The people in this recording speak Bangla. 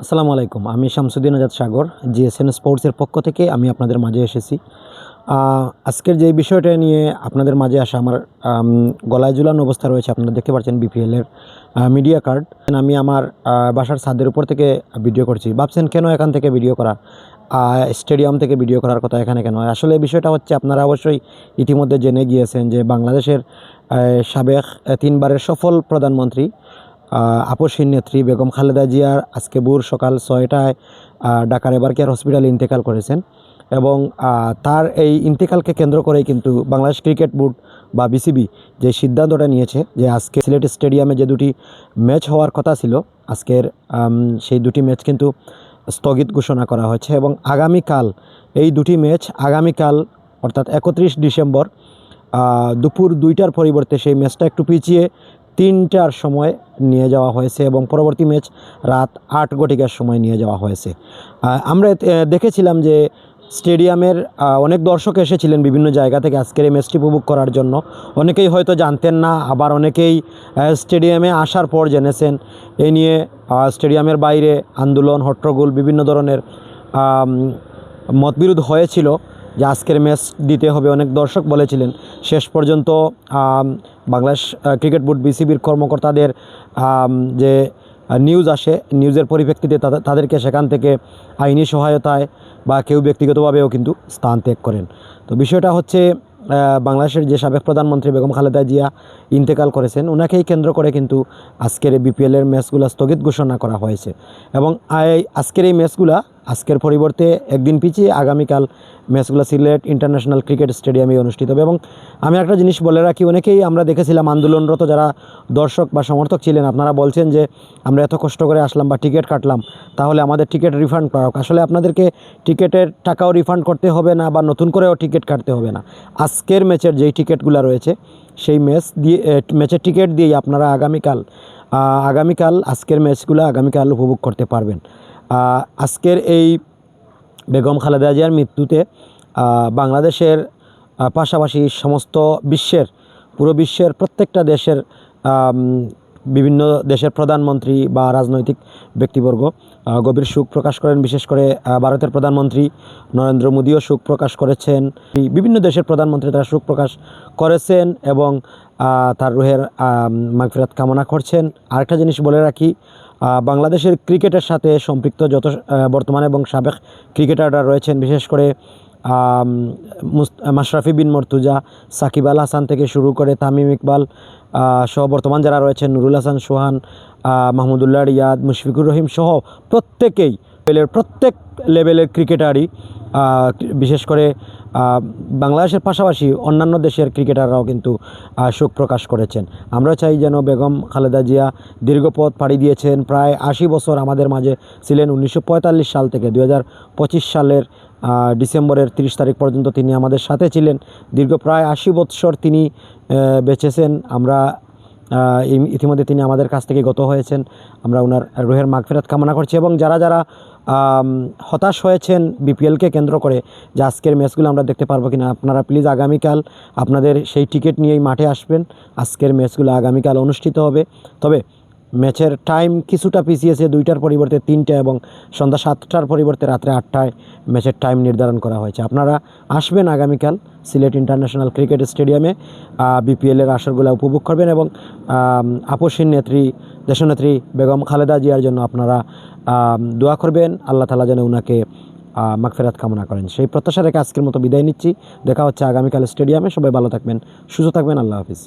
আসসালামু আলাইকুম। আমি শামসুদ্দিন আজাদ সাগর, জিএসএন স্পোর্টসের পক্ষ থেকে আমি আপনাদের মাঝে এসেছি। আজকের যে বিষয়টা নিয়ে আপনাদের মাঝে আসা আমার গলায় ঝুলানো অবস্থা রয়েছে, আপনারা দেখতে পাচ্ছেন বিপিএলের মিডিয়া কার্ড। আমি আমার বাসার ছাদের উপর থেকে ভিডিও করছি। ভাবছেন কেন এখান থেকে ভিডিও করা, স্টেডিয়াম থেকে ভিডিও করার কথা এখানে কেন? আসলে বিষয়টা হচ্ছে, আপনারা অবশ্যই ইতিমধ্যে জেনে গিয়েছেন যে বাংলাদেশের সাবেক 3 বারের সফল প্রধানমন্ত্রী আপসহীন নেত্রী বেগম খালেদা জিয়ার আজকে ভোর সকাল 6টায় ঢাকার এবারকেয়ার হসপিটালে ইন্তেকাল করেছেন। এবং তার এই ইন্তেকালকে কেন্দ্র করেই কিন্তু বাংলাদেশ ক্রিকেট বোর্ড বা বিসিবি যে সিদ্ধান্তটা নিয়েছে যে আজকে সিলেট স্টেডিয়ামে যে দুটি ম্যাচ হওয়ার কথা ছিল, আজকের সেই দুটি ম্যাচ কিন্তু স্থগিত ঘোষণা করা হয়েছে। এবং আগামীকাল এই দুটি ম্যাচ আগামীকাল অর্থাৎ 31 ডিসেম্বর দুপুর 2টার পরিবর্তে সেই ম্যাচটা একটু পিছিয়ে 3টার সময় নিয়ে যাওয়া হয়েছে এবং পরবর্তী ম্যাচ রাত 8 ঘটিকার সময় নিয়ে যাওয়া হয়েছে। আমরা দেখেছিলাম যে স্টেডিয়ামের অনেক দর্শক এসেছিলেন বিভিন্ন জায়গা থেকে আজকের এই ম্যাচটি উপভোগ করার জন্য। অনেকেই হয়তো জানতেন না, আবার অনেকেই স্টেডিয়ামে আসার পর জেনেছেন। এই নিয়ে স্টেডিয়ামের বাইরে আন্দোলন, হট্টগোল, বিভিন্ন ধরনের মতবিরোধ হয়েছিল যে আজকের ম্যাচ দিতে হবে। অনেক দর্শক বলেছিলেন। শেষ পর্যন্ত বাংলাদেশ ক্রিকেট বোর্ড বিসিবির কর্মকর্তাদের যে নিউজ আসে, নিউজের পরিপ্রেক্ষিতে তাদেরকে সেখান থেকে আইনি সহায়তায় বা কেউ ব্যক্তিগতভাবেও কিন্তু স্থান ত্যাগ করেন। তো বিষয়টা হচ্ছে, বাংলাদেশের যে সাবেক প্রধানমন্ত্রী বেগম খালেদা জিয়া ইন্তেকাল করেছেন, ওনাকেই কেন্দ্র করে কিন্তু আজকের বিপিএলের ম্যাচগুলো স্থগিত ঘোষণা করা হয়েছে। এবং আজকের এই ম্যাচগুলো আজকের পরিবর্তে একদিন পিছিয়ে আগামীকাল ম্যাচগুলো সিলেট ইন্টারন্যাশনাল ক্রিকেট স্টেডিয়ামে অনুষ্ঠিত হবে। এবং আমি একটা জিনিস বলে রাখি, অনেকেই আমরা দেখেছিলাম আন্দোলনরত যারা দর্শক বা সমর্থক ছিলেন, আপনারা বলছেন যে আমরা এত কষ্ট করে আসলাম বা টিকিট কাটলাম, তাহলে আমাদের টিকিট রিফান্ড করা হোক। আসলে আপনাদেরকে টিকিটের টাকাও রিফান্ড করতে হবে না বা নতুন করেও টিকিট কাটতে হবে না। আজকের ম্যাচের যেই টিকিটগুলো রয়েছে সেই ম্যাচের টিকিট দিয়েই আপনারা আগামীকাল আজকের ম্যাচগুলো আগামীকাল উপভোগ করতে পারবেন। আজকের এই বেগম খালেদা জিয়ার মৃত্যুতে বাংলাদেশের পাশাপাশি সমস্ত পুরো বিশ্বের প্রত্যেকটা দেশের বিভিন্ন দেশের প্রধানমন্ত্রী বা রাজনৈতিক ব্যক্তিবর্গ গভীর শোক প্রকাশ করেন। বিশেষ করে ভারতের প্রধানমন্ত্রী নরেন্দ্র মোদীও শোক প্রকাশ করেছেন। বিভিন্ন দেশের প্রধানমন্ত্রী তারা শোক প্রকাশ করেছেন এবং তার রুহের মাগফিরাত কামনা করছেন। আরেকটা জিনিস বলে রাখি, বাংলাদেশের ক্রিকেটের সাথে সম্পৃক্ত যত বর্তমানে এবং সাবেক ক্রিকেটাররা রয়েছেন, বিশেষ করে মাশরাফি বিন মর্তুজা, সাকিব আল হাসান থেকে শুরু করে তামিম ইকবাল সহ বর্তমান যারা রয়েছেন নুরুল হাসান সোহান, মাহমুদুল্লাহ রিয়াদ, মুশফিকুর রহিম সহ প্রত্যেক লেভেলের ক্রিকেটারই, বিশেষ করে বাংলাদেশের পাশাপাশি অন্যান্য দেশের ক্রিকেটাররাও কিন্তু শোক প্রকাশ করেছেন। আমরা চাই যেন বেগম খালেদা জিয়া দীর্ঘ পথ পাড়ি দিয়েছেন, প্রায় 80 বছর আমাদের মাঝে ছিলেন। 1945 সাল থেকে 2025 সালের ডিসেম্বরের 30 তারিখ পর্যন্ত তিনি আমাদের সাথে ছিলেন। দীর্ঘ প্রায় 80 বৎসর তিনি বেঁচেছেন। আমরা ইতিমধ্যে তিনি আমাদের কাছ থেকে গত হয়েছেন। আমরা ওনার রুহের মাগফিরাত কামনা করছি। এবং যারা হতাশ হয়েছেন বিপিএলকে কেন্দ্র করে যে আজকের ম্যাচগুলো আমরা দেখতে পারবো কিনা, আপনারা প্লিজ আগামীকাল আপনাদের সেই টিকিট নিয়েই মাঠে আসবেন। আজকের ম্যাচগুলো আগামীকাল অনুষ্ঠিত হবে। তবে ম্যাচের টাইম কিছুটা পিছিয়েছে, 2টার পরিবর্তে 3টে এবং সন্ধ্যা 7টার পরিবর্তে রাত্রে 8টায় ম্যাচের টাইম নির্ধারণ করা হয়েছে। আপনারা আসবেন আগামীকাল সিলেট ইন্টারন্যাশনাল ক্রিকেট স্টেডিয়ামে, বিপিএলের আসরগুলো উপভোগ করবেন এবং আপসহীন নেত্রী দেশনেত্রী বেগম খালেদা জিয়ার জন্য আপনারা দোয়া করবেন। আল্লাহ তাআলা যেন উনাকে মাগফিরাত কামনা করেন, সেই প্রত্যাশা রেখে আজকের মতো বিদায় নিচ্ছি। দেখা হচ্ছে আগামীকাল স্টেডিয়ামে। সবাই ভালো থাকবেন, সুস্থ থাকবেন। আল্লাহ হাফিজ।